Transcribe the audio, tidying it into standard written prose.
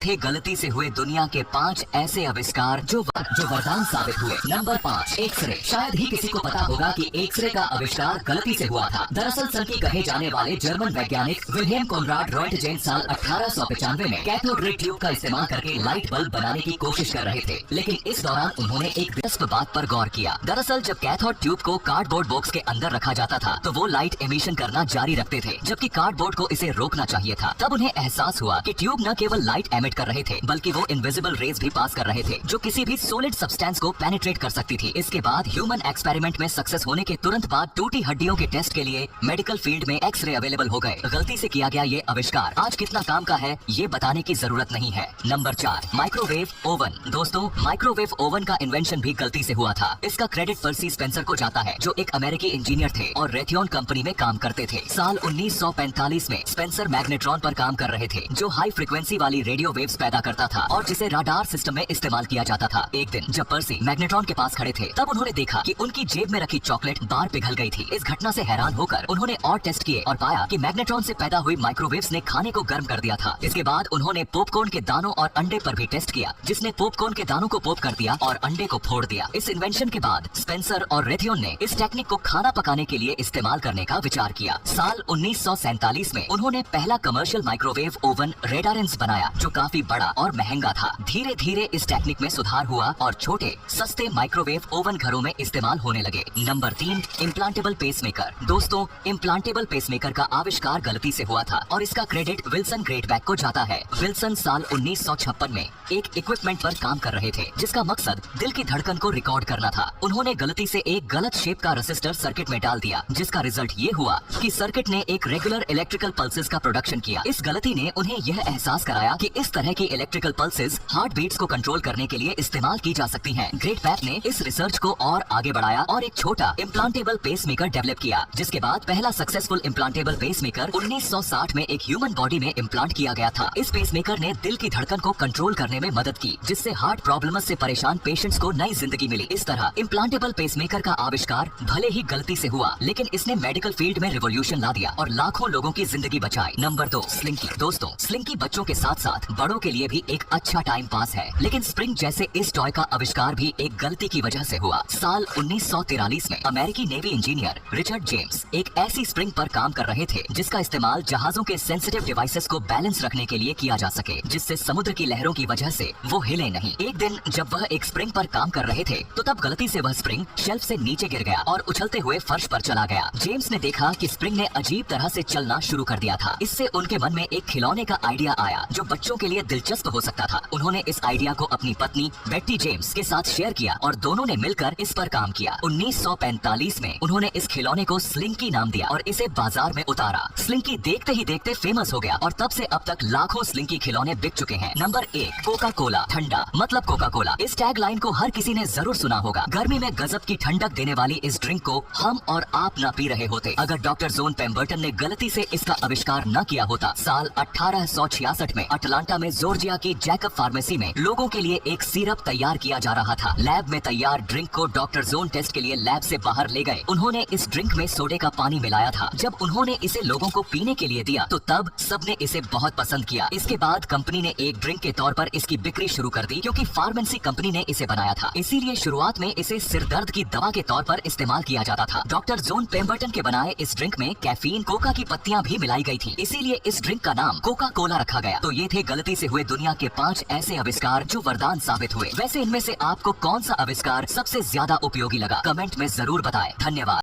थे गलती से हुए दुनिया के 5 ऐसे आविष्कार जो वरदान साबित हुए। Number 5, X-ray. शायद ही किसी को पता होगा कि एक्सरे का आविष्कार गलती से हुआ था। दरअसल सनकी कहे जाने वाले जर्मन वैज्ञानिक विल्हेम कॉनराड रॉयटजेन साल 1895 में कैथोड रे ट्यूब का इस्तेमाल करके लाइट बल्ब बनाने की कोशिश कर रहे थे, लेकिन इस दौरान उन्होंने एक दिलचस्प बात पर गौर किया। दरअसल जब कैथोड ट्यूब को कार्डबोर्ड बॉक्स के अंदर रखा जाता था तो वो लाइट एमिशन करना जारी रखते थे, जबकि कार्डबोर्ड को इसे रोकना चाहिए था। तब उन्हें एहसास हुआ कि ट्यूब न केवल लाइट एमिट कर रहे थे बल्कि वो इनविजिबल रेज भी पास कर रहे थे जो किसी भी सॉलिड सब्सटेंस को पेनिट्रेट कर सकती थी। इसके बाद ह्यूमन एक्सपेरिमेंट में सक्सेस होने के तुरंत बाद टूटी हड्डियों के टेस्ट के लिए मेडिकल फील्ड में एक्सरे अवेलेबल हो गए। गलती से किया गया ये आविष्कार आज कितना काम का है ये बताने की जरूरत नहीं है। Number 4, microwave oven. दोस्तों, माइक्रोवेव ओवन का इन्वेंशन भी गलती से हुआ था। इसका क्रेडिट पर्सी स्पेंसर को जाता है जो एक अमेरिकी इंजीनियर थे और रेथियोन कंपनी में काम करते थे। साल 1945 में स्पेंसर मैग्नेट्रॉन पर काम कर रहे थे जो हाई फ्रीक्वेंसी वाली रेडियो वेव्स पैदा करता था और जिसे राडार सिस्टम में इस्तेमाल किया जाता था। एक दिन जब पर्सी मैग्नेट्रॉन के पास खड़े थे तब उन्होंने देखा कि उनकी जेब में रखी चॉकलेट बाहर पिघल गई थी। इस घटना से हैरान होकर उन्होंने और टेस्ट किए और पाया कि मैग्नेट्रॉन से पैदा हुई माइक्रोवेव्स ने खाने को गर्म कर दिया था। इसके बाद उन्होंने पॉपकॉर्न के दानों और अंडे पर भी टेस्ट किया जिसने पॉपकॉर्न के दानों को पॉप कर दिया और अंडे को फोड़ दिया। इस इन्वेंशन के बाद स्पेंसर और रेथियोन ने इस टेक्निक को खाना पकाने के लिए इस्तेमाल करने का विचार किया। साल 1947 में उन्होंने पहला कमर्शियल माइक्रोवेव ओवन रेडारेंस बनाया जो काफी बड़ा और महंगा था। धीरे धीरे इस टेक्निक में सुधार हुआ और छोटे सस्ते माइक्रोवेव ओवन घरों में इस्तेमाल होने लगे। Number 3, implantable pacemaker. दोस्तों, इम्प्लांटेबल पेसमेकर का आविष्कार गलती से हुआ था और इसका क्रेडिट विल्सन ग्रेटबैक को जाता है। विल्सन साल 1956 में एक इक्विपमेंट पर काम कर रहे थे जिसका मकसद दिल की धड़कन को रिकॉर्ड करना था। उन्होंने गलती से एक गलत शेप का रेसिस्टर सर्किट में डाल दिया जिसका रिजल्ट ये हुआ कि सर्किट ने एक रेगुलर इलेक्ट्रिकल पल्सेस का प्रोडक्शन किया। इस गलती ने उन्हें यह एहसास कराया कि इस तरह की इलेक्ट्रिकल पल्सेस हार्ट बीट्स को कंट्रोल करने के लिए इस्तेमाल की जा सकती हैं। ग्रेटबैक ने इस रिसर्च को और आगे बढ़ाया और एक छोटा इम्प्लांटेबल पेसमेकर डेवलप किया जिसके बाद पहला सक्सेसफुल इम्प्लांटेबल पेसमेकर 1960 में एक ह्यूमन बॉडी में इम्प्लांट किया गया था। इस पेसमेकर ने दिल की धड़कन को कंट्रोल करने में मदद की जिससे हार्ट प्रॉब्लम से परेशान पेशेंट्स को नई जिंदगी मिली। इस तरह इम्प्लांटेबल पेसमेकर का आविष्कार भले ही गलती से हुआ लेकिन इसने मेडिकल फील्ड में रिवॉल्यूशन ला दिया और लाखों लोगों की जिंदगी बचाई। Number 2, slinky. दोस्तों, स्लिंकी बच्चों के साथ साथ बड़ों के लिए भी एक अच्छा टाइम पास है, लेकिन स्प्रिंग जैसे इस टॉय का आविष्कार भी एक गलती की वजह से हुआ। साल 1943 में अमेरिकी नेवी इंजीनियर रिचर्ड जेम्स एक ऐसी स्प्रिंग पर काम कर रहे थे जिसका इस्तेमाल जहाजों के सेंसिटिव डिवाइसेस को बैलेंस रखने के लिए किया जा सके जिससे समुद्र की लहरों की वजह से वो हिले नहीं। एक दिन जब वह एक स्प्रिंग पर काम कर रहे थे तो तब गलती से वह स्प्रिंग शेल्फ से नीचे गिर गया और उछलते हुए फर्श पर चला गया। जेम्स ने देखा कि स्प्रिंग ने अजीब तरह से चलना शुरू कर दिया था। इससे उनके मन में एक खिलौने का आइडिया आया जो बच्चों के लिए दिलचस्प हो सकता था। उन्होंने इस आइडिया को अपनी पत्नी बेट्टी जेम्स के साथ शेयर किया और दोनों ने मिलकर इस पर काम किया। 1945 में उन्होंने इस खिलौने को स्लिंकी नाम दिया और इसे बाजार में उतारा। स्लिंकी देखते ही देखते फेमस हो गया और तब से अब तक लाखों स्लिंकी खिलौने बिक चुके हैं। Number 1, Coca Cola. ठंडा मतलब कोका कोला। इस टैग लाइन को हर किसी ने जरूर सुना होगा। गर्मी में गजब की ठंडक देने वाली इस ड्रिंक को हम और आप ना पी रहे होते अगर डॉक्टर जोन पेम्बर्टन ने गलती से इसका आविष्कार न किया होता। साल 1866 में अटलांटा में जॉर्जिया की जैकब फार्मेसी में लोगों के लिए एक सिरप तैयार किया जा रहा था। लैब में तैयार ड्रिंक को डॉक्टर जोन टेस्ट के लिए लैब से बाहर ले गए। उन्होंने इस ड्रिंक में सोडे का पानी मिलाया था। जब उन्होंने इसे लोगों को पीने के लिए दिया तो तब सबने इसे बहुत पसंद किया। इसके बाद कंपनी ने एक ड्रिंक के तौर पर इसकी बिक्री शुरू कर दी क्योंकि फार्मेसी कंपनी ने इसे बनाया था। इसीलिए शुरुआत में इसे सिरदर्द की दवा के तौर पर इस्तेमाल किया जाता था। डॉक्टर जोन पेम्बर्टन के बनाए इस ड्रिंक में कैफीन कोका की पत्तियां भी मिलाई गई थी, इसीलिए इस ड्रिंक का नाम कोका कोला रखा गया। तो ये थे गलती से हुए दुनिया के 5 ऐसे आविष्कार जो वरदान साबित हुए। वैसे इनमें से आपको कौन सा आविष्कार सबसे ज्यादा उपयोगी लगा? कमेंट में जरूर बताएं। धन्यवाद।